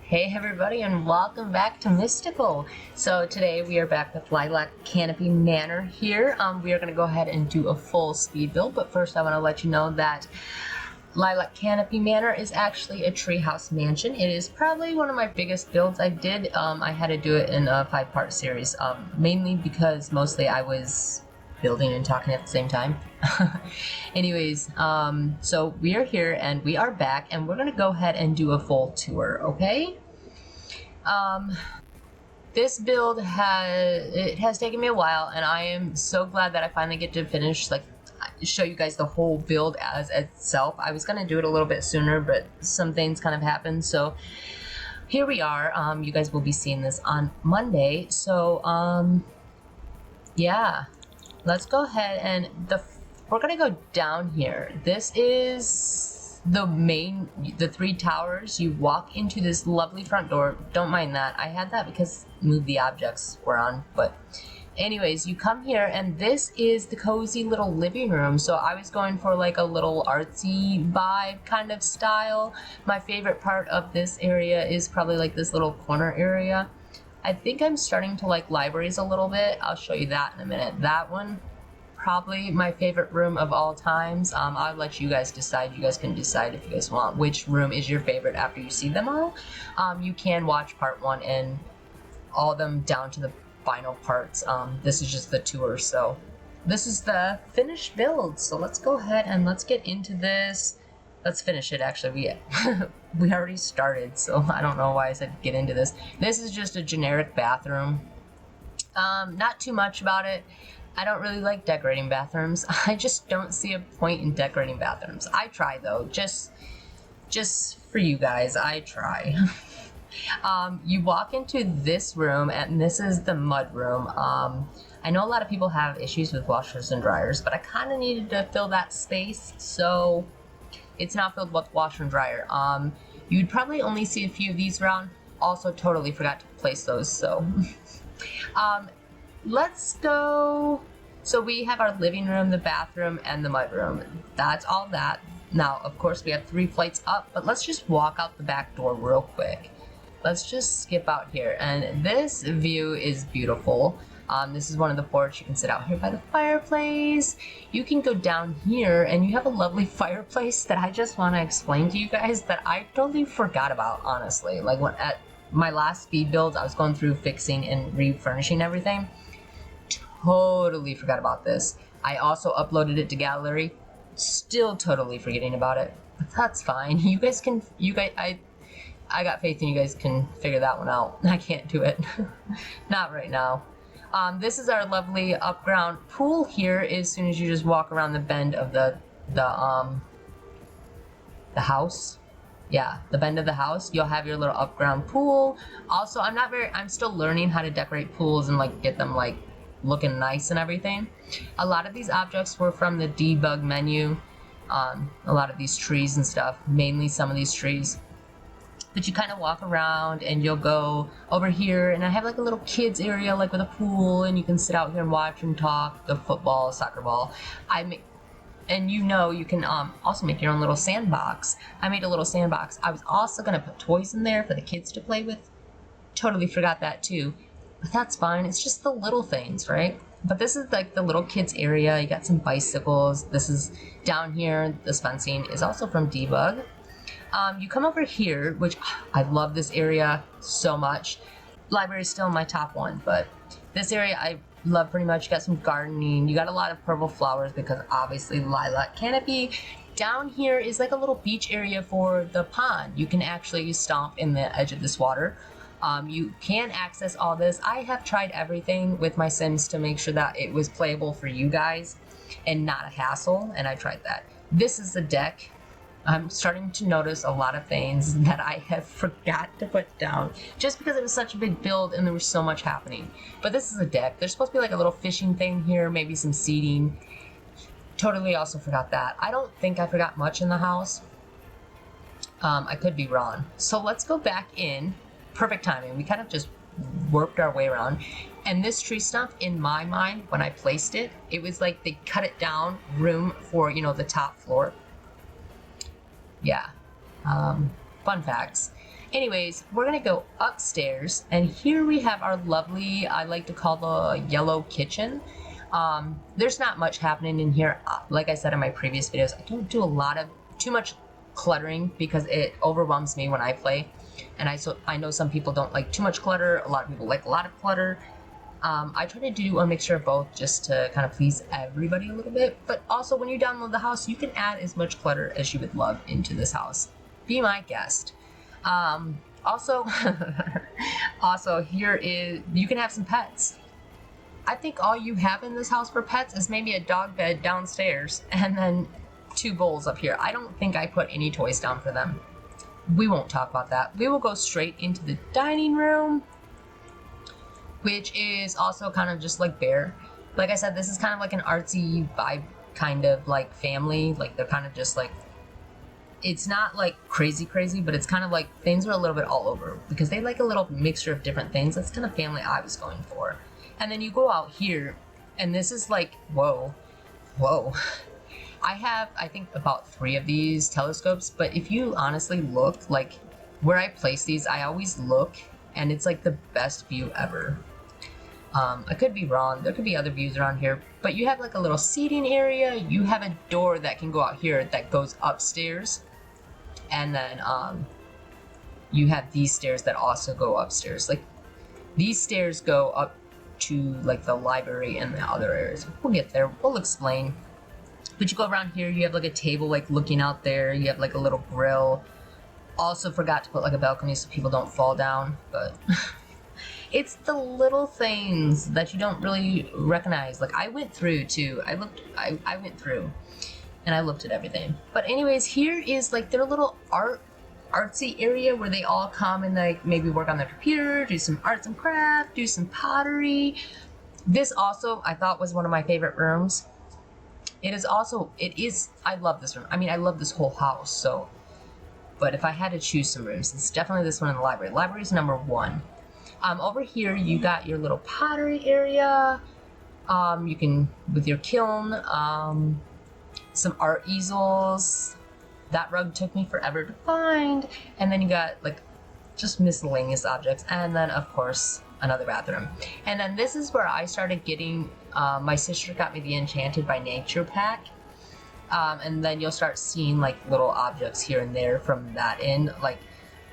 Hey everybody, and welcome back to Mystical. So today we are back with Lilac Canopy Manor here. We are going to go ahead and do a full speed build, but first I want to let you know that Lilac Canopy Manor is actually a treehouse mansion. It is probably one of my biggest builds I did. I had to do it in a 5-part series, mainly because mostly I was building and talking at the same time. Anyways, so we are here and we are back, and we're gonna go ahead and do a full tour, okay? This build has taken me a while, and I am so glad that I finally get to finish, like, show you guys the whole build as itself. I was gonna do it a little bit sooner, but some things kind of happened, so here we are. You guys will be seeing this on Monday, so yeah. Let's go ahead and we're gonna go down here. This is the 3 towers. You walk into this lovely front door. Don't mind that. I had that because move the objects were on. But anyways, you come here and this is the cozy little living room. So I was going for like a little artsy vibe kind of style. My favorite part of this area is probably like this little corner area. I think I'm starting to like libraries a little bit. I'll show you that in a minute. That one, probably my favorite room of all times. I'll let you guys decide. You guys can decide if you guys want which room is your favorite after you see them all. You can watch part 1 and all of them down to the final parts. This is just the tour, so this is the finished build. So let's go ahead and let's get into this. Let's finish it, actually. We already started, so I don't know why I said get into this. This is just a generic bathroom. Not too much about it. I don't really like decorating bathrooms. I just don't see a point in decorating bathrooms. I try, though. Just for you guys, I try. You walk into this room, and this is the mud room. I know a lot of people have issues with washers and dryers, but I kind of needed to fill that space, so it's not filled with washer and dryer. You'd probably only see a few of these around. Also, totally forgot to place those, so. Let's go. So we have our living room, the bathroom, and the mud room. That's all that. Now, of course, we have 3 flights up, but let's just walk out the back door real quick. Let's just skip out here, and this view is beautiful. This is one of the porch. You can sit out here by the fireplace. You can go down here, and you have a lovely fireplace that I just want to explain to you guys that I totally forgot about, honestly. Like, when at my last speed build, I was going through fixing and refurnishing everything. Totally forgot about this. I also uploaded it to gallery. Still totally forgetting about it. But that's fine. You guys can, I got faith in you guys can figure that one out. I can't do it. Not right now. This is our lovely up-ground pool here. As soon as you just walk around the bend of the house. Yeah, the bend of the house, you'll have your little up-ground pool. Also, I'm still learning how to decorate pools and like get them like looking nice and everything. A lot of these objects were from the debug menu. A lot of these trees and stuff, mainly some of these trees. But you kind of walk around and you'll go over here, and I have like a little kids area like with a pool, and you can sit out here and watch and talk the football, soccer ball. And you can also make your own little sandbox. I made a little sandbox. I was also gonna put toys in there for the kids to play with. Totally forgot that too. But that's fine, it's just the little things, right? But this is like the little kids area. You got some bicycles. This is down here. This fencing is also from Debug. You come over here, which I love this area so much. Library is still my top one, but this area I love pretty much. You got some gardening. You got a lot of purple flowers because obviously Lilac Canopy. Down here is like a little beach area for the pond. You can actually stomp in the edge of this water. You can access all this. I have tried everything with my Sims to make sure that it was playable for you guys and not a hassle, and I tried that. This is the deck. I'm starting to notice a lot of things that I have forgot to put down just because it was such a big build and there was so much happening. But this is a deck. There's supposed to be like a little fishing thing here, maybe some seating. Totally also forgot that. I don't think I forgot much in the house. I could be wrong. So let's go back in. Perfect timing. We kind of just worked our way around. And this tree stump, in my mind, when I placed it, it was like they cut it down room for, the top floor. Yeah. Fun facts. Anyways, we're gonna go upstairs, and here we have our lovely, I like to call the yellow kitchen. There's not much happening in here. Like I said in my previous videos, I don't do too much cluttering because it overwhelms me when I play. And I know some people don't like too much clutter. A lot of people like a lot of clutter. I try to do a mixture of both just to kind of please everybody a little bit. But also, when you download the house, you can add as much clutter as you would love into this house. Be my guest. Also, here is, you can have some pets. I think all you have in this house for pets is maybe a dog bed downstairs and then 2 bowls up here. I don't think I put any toys down for them. We won't talk about that. We will go straight into the dining room, which is also kind of just like bare. Like I said, this is kind of like an artsy vibe, kind of like family. Like they're kind of just like, it's not like crazy, but it's kind of like things are a little bit all over because they like a little mixture of different things. That's kind of family I was going for. And then you go out here, and this is like, whoa. I have, I think, about 3 of these telescopes, but if you honestly look, like where I place these, I always look, and it's like the best view ever. I could be wrong. There could be other views around here, but you have like a little seating area. You have a door that can go out here that goes upstairs, and then you have these stairs that also go upstairs. Like these stairs go up to like the library and the other areas. We'll get there. We'll explain. But you go around here. You have like a table like looking out there. You have like a little grill. Also forgot to put like a balcony so people don't fall down, but. It's the little things that you don't really recognize. Like I went through too. I went through and I looked at everything. But anyways, here is like their little artsy area where they all come and like maybe work on their computer, do some arts and craft, do some pottery. This also I thought was one of my favorite rooms. I love this room. I mean, I love this whole house. So, but if I had to choose some rooms, it's definitely this one in the library. Library is number 1. Over here, you got your little pottery area. You can, with your kiln, some art easels. That rug took me forever to find. And then you got like just miscellaneous objects. And then, of course, another bathroom. And then this is where I started getting, my sister got me the Enchanted by Nature pack. And then you'll start seeing like little objects here and there from that in. Like,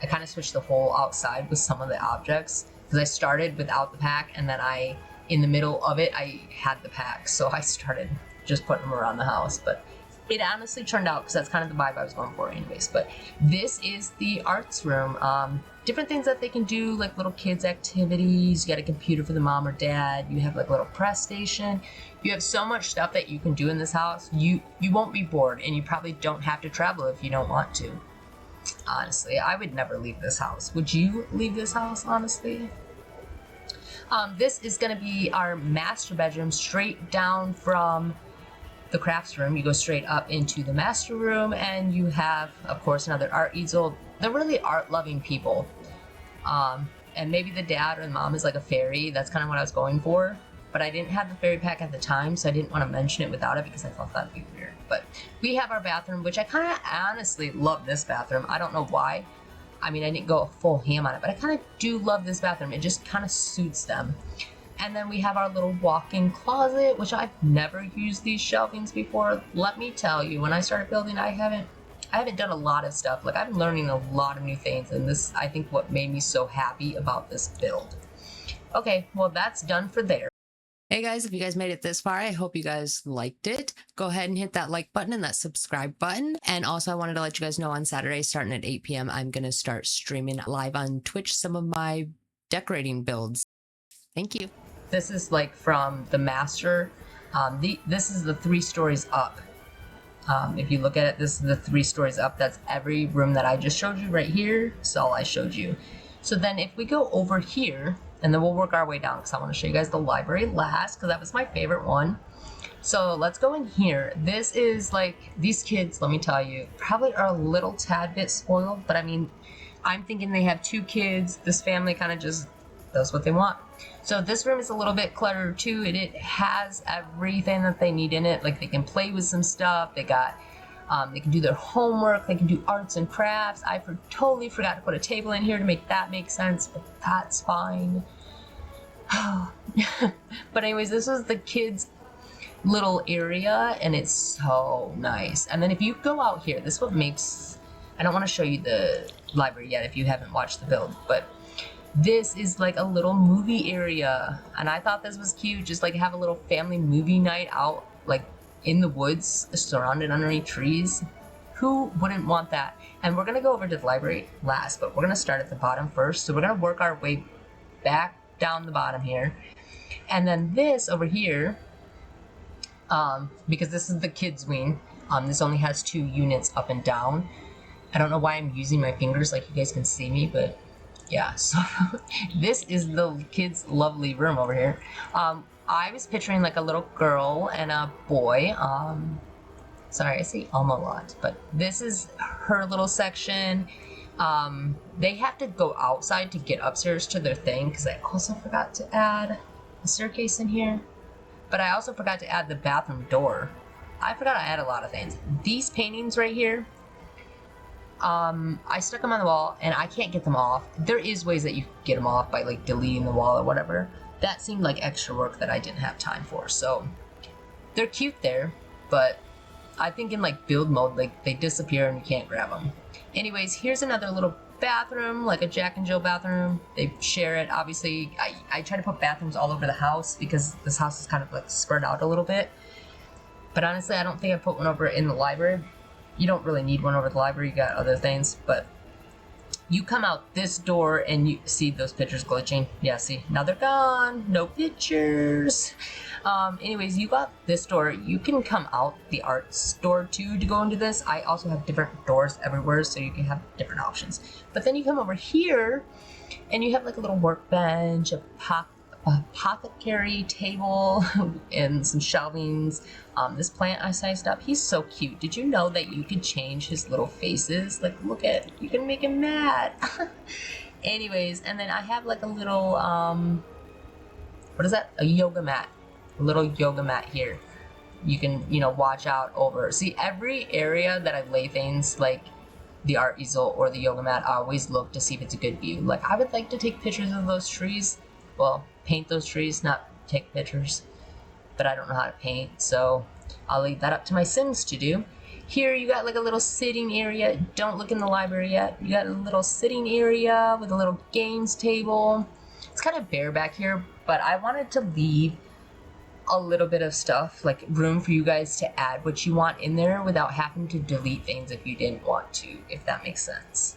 I kind of switched the whole outside with some of the objects. Because I started without the pack, and then in the middle of it, I had the pack. So I started just putting them around the house. But it honestly turned out, because that's kind of the vibe I was going for anyways. But this is the arts room. Different things that they can do, like little kids activities. You got a computer for the mom or dad. You have like a little press station. You have so much stuff that you can do in this house. You won't be bored, and you probably don't have to travel if you don't want to. Honestly, I would never leave this house. Would you leave this house, honestly? This is going to be our master bedroom, straight down from the crafts room. You go straight up into the master room, and you have, of course, another art easel. They're really art-loving people. And maybe the dad or the mom is like a fairy. That's kind of what I was going for. But I didn't have the fairy pack at the time, so I didn't want to mention it without it because I thought that'd be weird. But we have our bathroom, which I kind of honestly love this bathroom. I don't know why. I mean, I didn't go full ham on it, but I kind of do love this bathroom. It just kind of suits them. And then we have our little walk-in closet, which I've never used these shelvings before. Let me tell you, when I started building, I haven't done a lot of stuff. Like, I'm learning a lot of new things, and this, I think, what made me so happy about this build. Okay, well, that's done for there. Hey guys, if you guys made it this far, I hope you guys liked it. Go ahead and hit that like button and that subscribe button. And also I wanted to let you guys know on Saturday, starting at 8 p.m., I'm going to start streaming live on Twitch some of my decorating builds. Thank you. This is like from the master. This is the 3 stories up. If you look at it, this is the 3 stories up. That's every room that I just showed you right here. That's all I showed you. So then if we go over here, and then we'll work our way down because I want to show you guys the library last because that was my favorite one. So let's go in here. This is like, these kids, let me tell you, probably are a little tad bit spoiled, but I mean, I'm thinking they have 2 kids. This family kind of just does what they want. So this room is a little bit cluttered too, and it has everything that they need in it. Like they can play with some stuff. They got They can do their homework, they can do arts and crafts. I totally forgot to put a table in here to make that make sense, but that's fine. But anyways, this is the kids' little area, and it's so nice. And then if you go out here, this is what makes... I don't want to show you the library yet if you haven't watched the build, but this is like a little movie area, and I thought this was cute. Just like have a little family movie night out, like in the woods, surrounded underneath trees. Who wouldn't want that? And we're gonna go over to the library last, but we're gonna start at the bottom first. So we're gonna work our way back down the bottom here, and then this over here, because this is the kids wing. This only has 2 units up and down. I don't know why I'm using my fingers like you guys can see me, but yeah, so this is the kids' lovely room over here. I was picturing like a little girl and a boy. Sorry, I say a lot, but this is her little section. They have to go outside to get upstairs to their thing, because I also forgot to add a staircase in here. But I also forgot to add the bathroom door. I forgot to add a lot of things. These paintings right here, I stuck them on the wall and I can't get them off. There is ways that you can get them off by like deleting the wall or whatever. That seemed like extra work that I didn't have time for. So they're cute there, but I think in like build mode, like they disappear and you can't grab them. Anyways, here's another little bathroom, like a Jack and Jill bathroom. They share it. Obviously, I try to put bathrooms all over the house because this house is kind of like spread out a little bit. But honestly, I don't think I put one over in the library. You don't really need one over the library, you got other things, but you come out this door and you see those pictures glitching. Yeah, see, now they're gone, no pictures. Anyways, you got this door. You can come out the art store too to go into this. I also have different doors everywhere, so you can have different options. But then you come over here and you have like a little workbench, a apothecary table, and some shelvings. This plant I sized up, he's so cute. Did you know that you could change his little faces? Like, look at, you can make him mad. Anyways, and then I have like a little, what is that? A yoga mat. A little yoga mat here. You can, you know, watch out over. See, every area that I lay things, like the art easel or the yoga mat, I always look to see if it's a good view. Like, I would like to take pictures of those trees. Well, paint those trees, not take pictures. But I don't know how to paint, so I'll leave that up to my Sims to do. Here you got like a little sitting area. Don't look in the library yet. You got a little sitting area with a little games table. It's kind of bare back here, but I wanted to leave a little bit of stuff, like room for you guys to add what you want in there without having to delete things if you didn't want to, if that makes sense.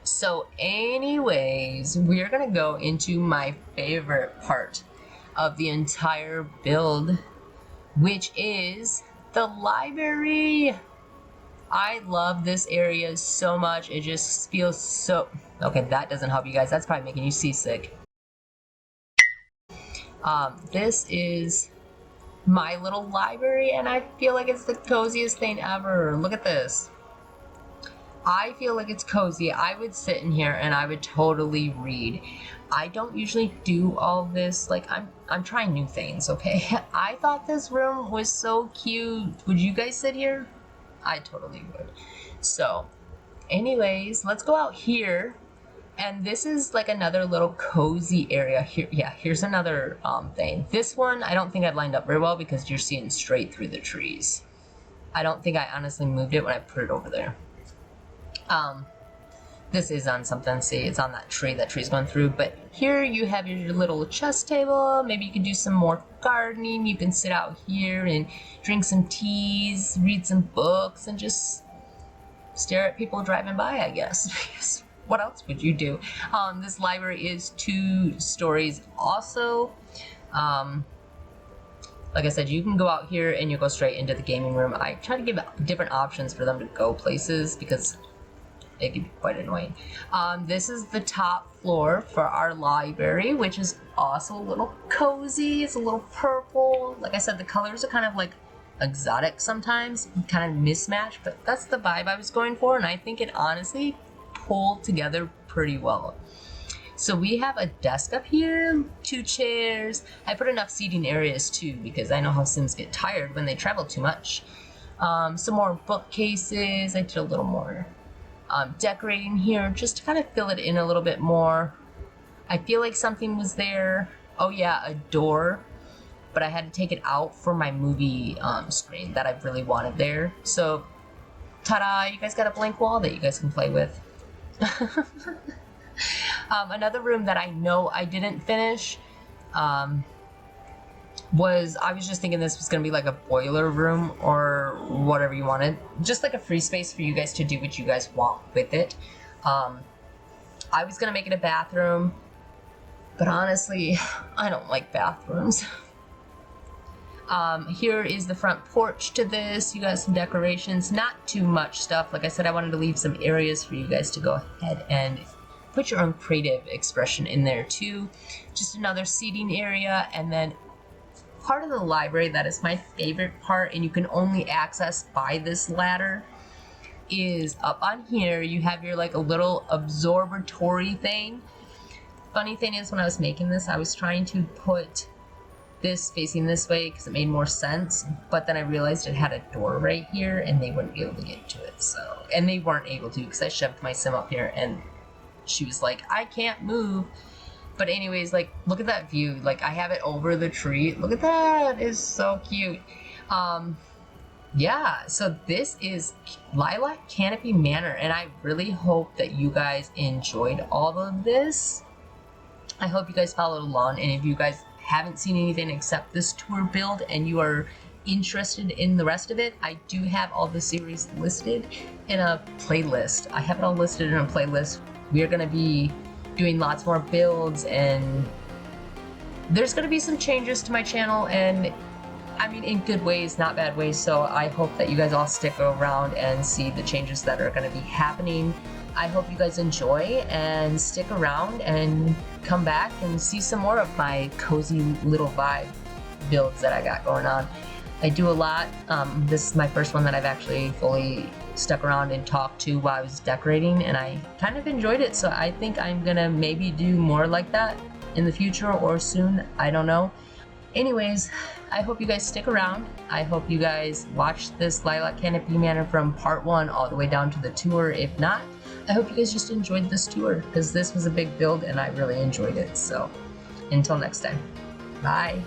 So anyways, we're gonna go into my favorite part of the entire build, which is the library. I love this area so much. It just feels so... Okay, that doesn't help you guys. That's probably making you seasick. This is my little library, and I feel like it's the coziest thing ever. Look at this. I feel like it's cozy. I would sit in here and I would totally read. I don't usually do all this. Like, I'm trying new things, okay? I thought this room was so cute. Would you guys sit here? I totally would. So, anyways, let's go out here. And this is like another little cozy area here. Yeah, here's another thing. This one, I don't think I've lined up very well because you're seeing straight through the trees. I don't think I honestly moved it when I put it over there. This is on something, see, it's on that tree's going through, but here you have your little chess table. Maybe you can do some more gardening. You can sit out here and drink some teas, read some books, and just stare at people driving by, I guess. What else would you do? This library is 2 stories also. Like I said, you can go out here and you go straight into the gaming room. I try to give different options for them to go places because it can be quite annoying. This is the top floor for our library, which is also a little cozy. It's a little purple. Like I said, the colors are kind of like exotic sometimes, kind of mismatched, but that's the vibe I was going for, and I think it honestly pulled together pretty well. So we have a desk up here, 2 chairs. I put enough seating areas too because I know how Sims get tired when they travel too much. Some more bookcases. I did a little more decorating here just to kind of fill it in a little bit more. I feel like something was there. Oh yeah, a door, but I had to take it out for my movie screen that I really wanted there. So, ta-da, you guys got a blank wall that you guys can play with. Another room that I know I didn't finish was, I was just thinking this was going to be like a boiler room or whatever you wanted. Just like a free space for you guys to do what you guys want with it. I was going to make it a bathroom, but honestly, I don't like bathrooms. Here is the front porch to this. You got some decorations, not too much stuff. Like I said, I wanted to leave some areas for you guys to go ahead and put your own creative expression in there too. Just another seating area, and then part of the library that is my favorite part, and you can only access by this ladder, is up on here. You have your like a little absorbatory thing. Funny thing is, when I was making this, I was trying to put this facing this way because it made more sense, but then I realized it had a door right here and they wouldn't be able to get to it. So, and they weren't able to because I shoved my sim up here and she was like, I can't move. But anyways, like, look at that view. Like, I have it over the tree. Look at that. It's so cute. Yeah, so this is Lilac Canopy Manor, and I really hope that you guys enjoyed all of this. I hope you guys followed along, and if you guys haven't seen anything except this tour build and you are interested in the rest of it, I do have all the series listed in a playlist. I have it all listed in a playlist. We are going to be doing lots more builds, and there's going to be some changes to my channel, and I mean in good ways, not bad ways. So I hope that you guys all stick around and see the changes that are going to be happening. I hope you guys enjoy and stick around and come back and see some more of my cozy little vibe builds that I got going on. I do a lot. This is my first one that I've actually fully stuck around and talked to while I was decorating, and I kind of enjoyed it. So I think I'm gonna maybe do more like that in the future or soon. I don't know. Anyways, I hope you guys stick around. I hope you guys watch this Lilac Canopy Manor from part 1 all the way down to the tour. If not, I hope you guys just enjoyed this tour, because this was a big build and I really enjoyed it. So until next time, bye.